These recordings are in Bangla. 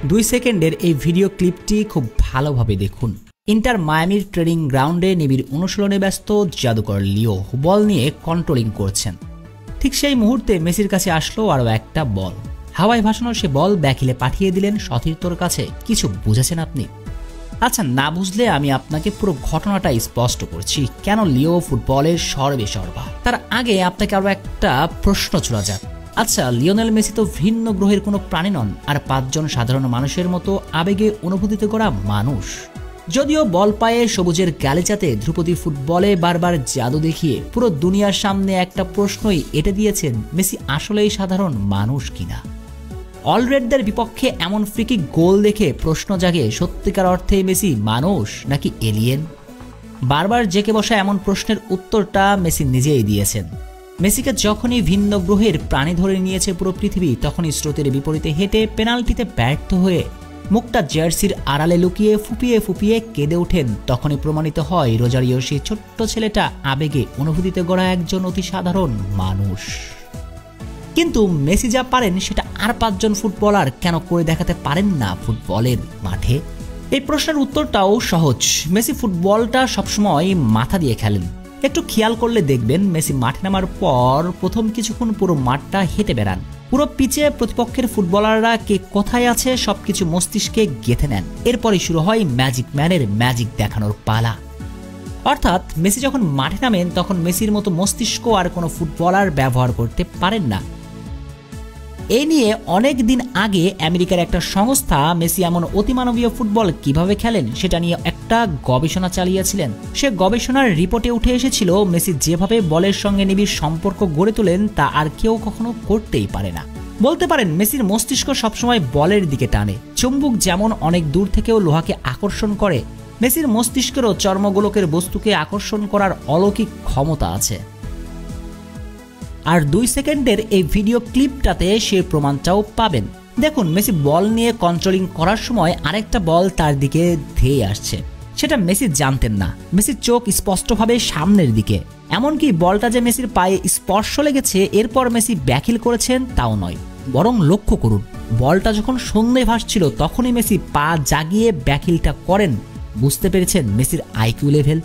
2 সেকেন্ডের এই ভিডিও ক্লিপটি খুব ভালোভাবে দেখুন। ইন্টার মায়ামির ট্রেনিং গ্রাউন্ডে নিবিড় অনুশীলনে ব্যস্ত জাদুকর লিও বল নিয়ে কন্ট্রোলিং করছেন। ঠিক সেই মুহূর্তে মেসির কাছে আসলো আরও একটা বল। হাওয়ায় ভাসানো সে বল ব্যাকহিলে পাঠিয়ে দিলেন সতীর্থর কাছে। কিছু বুঝেছেন আপনি? আচ্ছা, না বুঝলে আমি আপনাকে পুরো ঘটনাটা স্পষ্ট করছি কেন লিও ফুটবলের সর্বেসর্বা। তার আগে আপনাকে আরও একটা প্রশ্ন ছোড়া যাক। আচ্ছা, লিওনেল মেসি তো ভিন্ন গ্রহের কোনো প্রাণী নন, আর 5 জন সাধারণ মানুষের মতো আবেগে অনুভূতিতে করা মানুষ। যদিও বল পায়ে সবুজের গালিচাতে ধ্রুপদী ফুটবলে বারবার জাদু দেখিয়ে পুরো দুনিয়ার সামনে একটা প্রশ্নই এঁটে দিয়েছেন, মেসি আসলেই সাধারণ মানুষ কিনা। অলরেডদের বিপক্ষে এমন ফ্রিকিক গোল দেখে প্রশ্ন জাগে, সত্যিকার অর্থে মেসি মানুষ নাকি এলিয়েন? বারবার জেকে বসা এমন প্রশ্নের উত্তরটা মেসি নিজেই দিয়েছেন। মেসিকে যখনই ভিন্ন গ্রহের প্রাণী ধরে নিয়েছে পুরো পৃথিবী, তখনই স্রোতের বিপরীতে হেঁটে পেনাল্টিতে ব্যর্থ হয়ে মুখটা জার্সির আড়ালে লুকিয়ে ফুপিয়ে ফুপিয়ে কেঁদে ওঠেন। তখনই প্রমাণিত হয় রোজারিও সেই ছোট্ট ছেলেটা আবেগে অনুভূতিতে গড়া একজন অতি সাধারণ মানুষ। কিন্তু মেসি যা পারেন সেটা আর 5 জন ফুটবলার কেন করে দেখাতে পারেন না ফুটবলের মাঠে? এই প্রশ্নের উত্তরটাও সহজ। মেসি ফুটবলটা সবসময় মাথা দিয়ে খেলেন। একটু খেয়াল করলে দেখবেন মেসি মাঠে নামার পর প্রথম কিছুক্ষণ পুরো মাঠটা হেঁটে বেড়ান। পুরো পিচে প্রতিপক্ষের ফুটবলাররা কে কোথায় আছে সবকিছু মস্তিষ্কে গেঁথে নেন। এরপরই শুরু হয় ম্যাজিক ম্যানের ম্যাজিক দেখানোর পালা। অর্থাৎ মেসি যখন মাঠে নামেন তখন মেসির মতো মস্তিষ্ক আর কোনো ফুটবলার ব্যবহার করতে পারেন না। এই নিয়ে অনেক দিন আগে আমেরিকার একটা সংস্থা মেসি এমন অতিমানবীয় ফুটবল কিভাবে খেলেন সেটা নিয়ে একটা গবেষণা চালিয়েছিলেন। সে গবেষণার রিপোর্টে উঠে এসেছিল, মেসি যেভাবে বলের সঙ্গে নিবিড় সম্পর্ক গড়ে তোলেন তা আর কেউ কখনো করতেই পারে না। বলতে পারেন মেসির মস্তিষ্ক সবসময় বলের দিকে টানে। চুম্বক যেমন অনেক দূর থেকেও লোহাকে আকর্ষণ করে, মেসির মস্তিষ্কেরও চর্মগোলকের বস্তুকে আকর্ষণ করার অলৌকিক ক্ষমতা আছে। আর 2 সেকেন্ডের এই ভিডিও ক্লিপটাতে সে প্রমাণটাও পাবেন। দেখুন, মেসি বল নিয়ে কন্ট্রোলিং করার সময় আরেকটা বল তার দিকে ধেয়ে আসছে। সেটা মেসি জানতেন না। মেসির চোখ স্পষ্টভাবে সামনের দিকে। এমনকি বলটা যে মেসির পায়ে স্পর্শ লেগেছে এরপর মেসি ব্যাকহিল করেছেন তাও নয়, বরং লক্ষ্য করুন, বলটা যখন শূন্যে ভাসছিল তখনই মেসি পা জাগিয়ে ব্যাকহিলটা করেন। বুঝতে পেরেছেন মেসির আইকিউ লেভেল?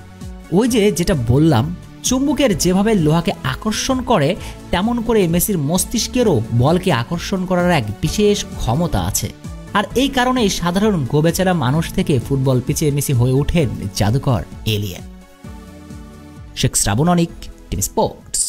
ওই যেটা বললাম, চুম্বকের যেভাবে লোহাকে আকর্ষণ করে তেমন করে মেসির মস্তিষ্কেরও বলকে আকর্ষণ করার এক বিশেষ ক্ষমতা আছে। আর এই কারণেই সাধারণ গোবেচারা মানুষ থেকে ফুটবল পিচে মেসি হয়ে ওঠেন জাদুকর এলিয়েন। শেখ শ্রাবণ অনিক, টিম স্পোর্টস।